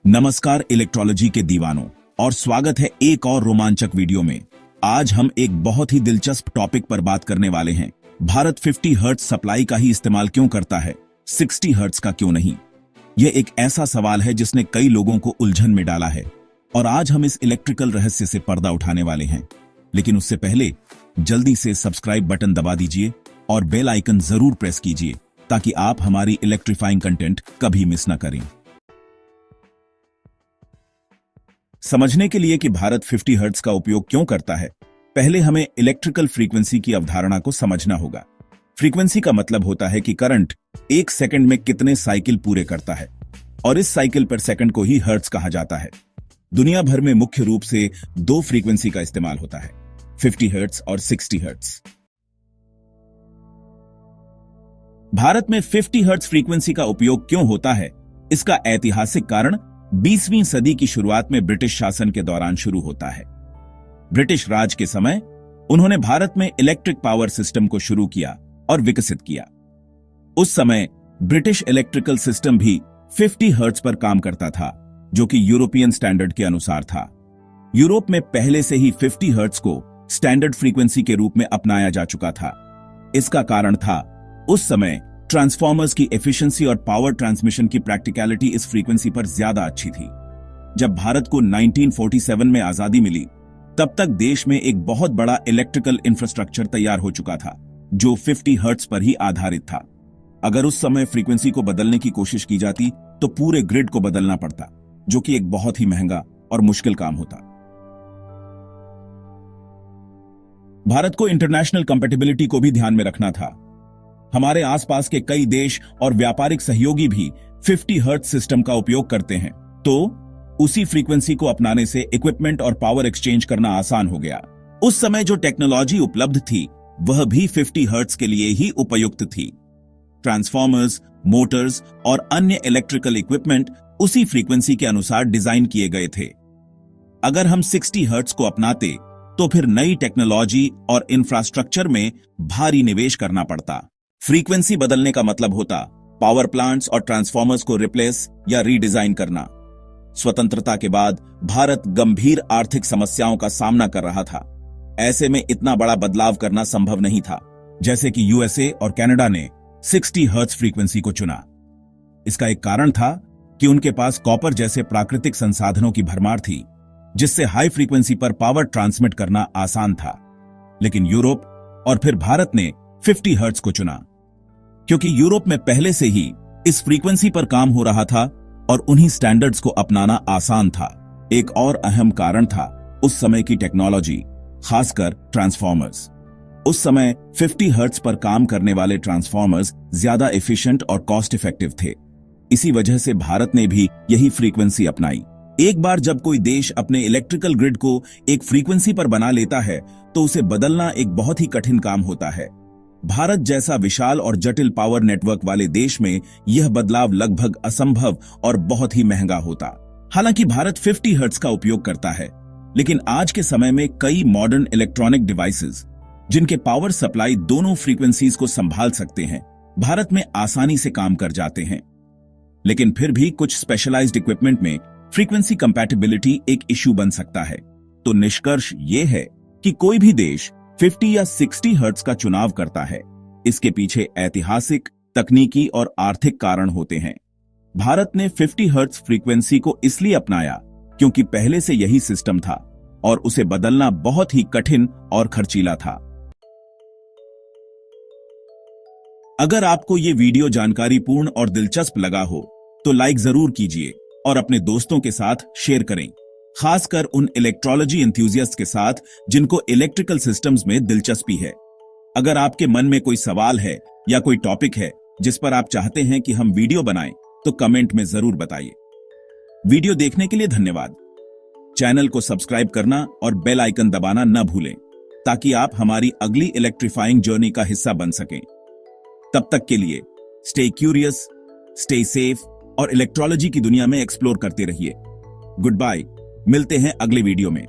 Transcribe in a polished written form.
नमस्कार इलेक्ट्रोलॉजी के दीवानों और स्वागत है एक और रोमांचक वीडियो में। आज हम एक बहुत ही दिलचस्प टॉपिक पर बात करने वाले हैं। भारत 50 हर्ट्ज सप्लाई का ही इस्तेमाल क्यों करता है, 60 हर्ट्ज का क्यों नहीं? यह एक ऐसा सवाल है जिसने कई लोगों को उलझन में डाला है और आज हम इस इलेक्ट्रिकल रहस्य से पर्दा उठाने वाले हैं। लेकिन उससे पहले जल्दी से सब्सक्राइब बटन दबा दीजिए और बेल आइकन जरूर प्रेस कीजिए ताकि आप हमारी इलेक्ट्रीफाइंग कंटेंट कभी मिस न करें। समझने के लिए कि भारत 50 हर्ट्ज का उपयोग क्यों करता है, पहले हमें इलेक्ट्रिकल फ्रीक्वेंसी की अवधारणा को समझना होगा। फ्रीक्वेंसी का मतलब होता है कि करंट एक सेकंड में कितने साइकिल पूरे करता है और इस साइकिल पर सेकंड को ही हर्ट्ज कहा जाता है। दुनिया भर में मुख्य रूप से दो फ्रीक्वेंसी का इस्तेमाल होता है, 50 हर्ट्ज और 60 हर्ट्ज। भारत में 50 हर्ट्ज फ्रीक्वेंसी का उपयोग क्यों होता है, इसका ऐतिहासिक कारण 20वीं सदी की शुरुआत में ब्रिटिश शासन के दौरान शुरू होता है। ब्रिटिश राज के समय उन्होंने भारत में इलेक्ट्रिक पावर सिस्टम को शुरू किया और विकसित किया। उस समय ब्रिटिश इलेक्ट्रिकल सिस्टम भी 50 हर्ट्ज पर काम करता था, जो कि यूरोपियन स्टैंडर्ड के अनुसार था। यूरोप में पहले से ही 50 हर्ट्ज को स्टैंडर्ड फ्रीक्वेंसी के रूप में अपनाया जा चुका था। इसका कारण था उस समय ट्रांसफॉर्मर्स की एफिशिएंसी और पावर ट्रांसमिशन की प्रैक्टिकलिटी इस फ्रीक्वेंसी पर ज्यादा अच्छी थी। जब भारत को 1947 में आजादी मिली, तब तक देश में एक बहुत बड़ा इलेक्ट्रिकल इंफ्रास्ट्रक्चर तैयार हो चुका था, जो 50 हर्ट्ज पर ही आधारित था। अगर उस समय फ्रीक्वेंसी को बदलने की कोशिश की जाती तो पूरे ग्रिड को बदलना पड़ता, जो कि एक बहुत ही महंगा और मुश्किल काम होता। भारत को इंटरनेशनल कंपैटिबिलिटी को भी ध्यान में रखना था। हमारे आसपास के कई देश और व्यापारिक सहयोगी भी 50 हर्ट्ज सिस्टम का उपयोग करते हैं, तो उसी फ्रीक्वेंसी को अपनाने से इक्विपमेंट और पावर एक्सचेंज करना आसान हो गया। उस समय जो टेक्नोलॉजी उपलब्ध थी वह भी 50 हर्ट्ज के लिए ही उपयुक्त थी। ट्रांसफॉर्मर्स, मोटर्स और अन्य इलेक्ट्रिकल इक्विपमेंट उसी फ्रीक्वेंसी के अनुसार डिजाइन किए गए थे। अगर हम 60 हर्ट्ज को अपनाते तो फिर नई टेक्नोलॉजी और इंफ्रास्ट्रक्चर में भारी निवेश करना पड़ता। फ्रीक्वेंसी बदलने का मतलब होता पावर प्लांट्स और ट्रांसफॉर्मर्स को रिप्लेस या रीडिजाइन करना। स्वतंत्रता के बाद भारत गंभीर आर्थिक समस्याओं का सामना कर रहा था। ऐसे में इतना बड़ा बदलाव करना संभव नहीं था, जैसे कि यूएसए और कनाडा ने 60 हर्ट्ज फ्रीक्वेंसी को चुना। इसका एक कारण था कि उनके पास कॉपर जैसे प्राकृतिक संसाधनों की भरमार थी, जिससे हाई फ्रीक्वेंसी पर पावर ट्रांसमिट करना आसान था। लेकिन यूरोप और फिर भारत ने 50 हर्ट्ज को चुना, क्योंकि यूरोप में पहले से ही इस फ्रीक्वेंसी पर काम हो रहा था और उन्हीं स्टैंडर्ड्स को अपनाना आसान था। एक और अहम कारण था उस समय की टेक्नोलॉजी, खासकर ट्रांसफॉर्मर्स। उस समय 50 हर्ट्ज पर काम करने वाले ट्रांसफॉर्मर्स ज्यादा एफिशिएंट और कॉस्ट इफेक्टिव थे। इसी वजह से भारत ने भी यही फ्रीक्वेंसी अपनाई। एक बार जब कोई देश अपने इलेक्ट्रिकल ग्रिड को एक फ्रीक्वेंसी पर बना लेता है तो उसे बदलना एक बहुत ही कठिन काम होता है। भारत जैसा विशाल और जटिल पावर नेटवर्क वाले देश में यह बदलाव लगभग असंभव और बहुत ही महंगा होता। हालांकि भारत 50 हर्ट्ज का उपयोग करता है, लेकिन आज के समय में कई मॉडर्न इलेक्ट्रॉनिक डिवाइसेस जिनके पावर सप्लाई दोनों फ्रीक्वेंसीज को संभाल सकते हैं, भारत में आसानी से काम कर जाते हैं। लेकिन फिर भी कुछ स्पेशलाइज्ड इक्विपमेंट में फ्रीक्वेंसी कंपैटिबिलिटी एक इश्यू बन सकता है। तो निष्कर्ष यह है कि कोई भी देश 50 या 60 हर्ट्ज का चुनाव करता है, इसके पीछे ऐतिहासिक, तकनीकी और आर्थिक कारण होते हैं। भारत ने 50 हर्ट्ज फ्रीक्वेंसी को इसलिए अपनाया क्योंकि पहले से यही सिस्टम था और उसे बदलना बहुत ही कठिन और खर्चीला था। अगर आपको ये वीडियो जानकारीपूर्ण और दिलचस्प लगा हो तो लाइक जरूर कीजिए और अपने दोस्तों के साथ शेयर करें, खासकर उन इलेक्ट्रोलॉजी एंथुसियास्ट के साथ जिनको इलेक्ट्रिकल सिस्टम्स में दिलचस्पी है। अगर आपके मन में कोई सवाल है या कोई टॉपिक है जिस पर आप चाहते हैं कि हम वीडियो बनाएं, तो कमेंट में जरूर बताइए। वीडियो देखने के लिए धन्यवाद। चैनल को सब्सक्राइब करना और बेल आइकन दबाना न भूलें, ताकि आप हमारी अगली इलेक्ट्रीफाइंग जर्नी का हिस्सा बन सकें। तब तक के लिए स्टे क्यूरियस, स्टे सेफ और इलेक्ट्रोलॉजी की दुनिया में एक्सप्लोर करते रहिए। गुड बाय, मिलते हैं अगले वीडियो में।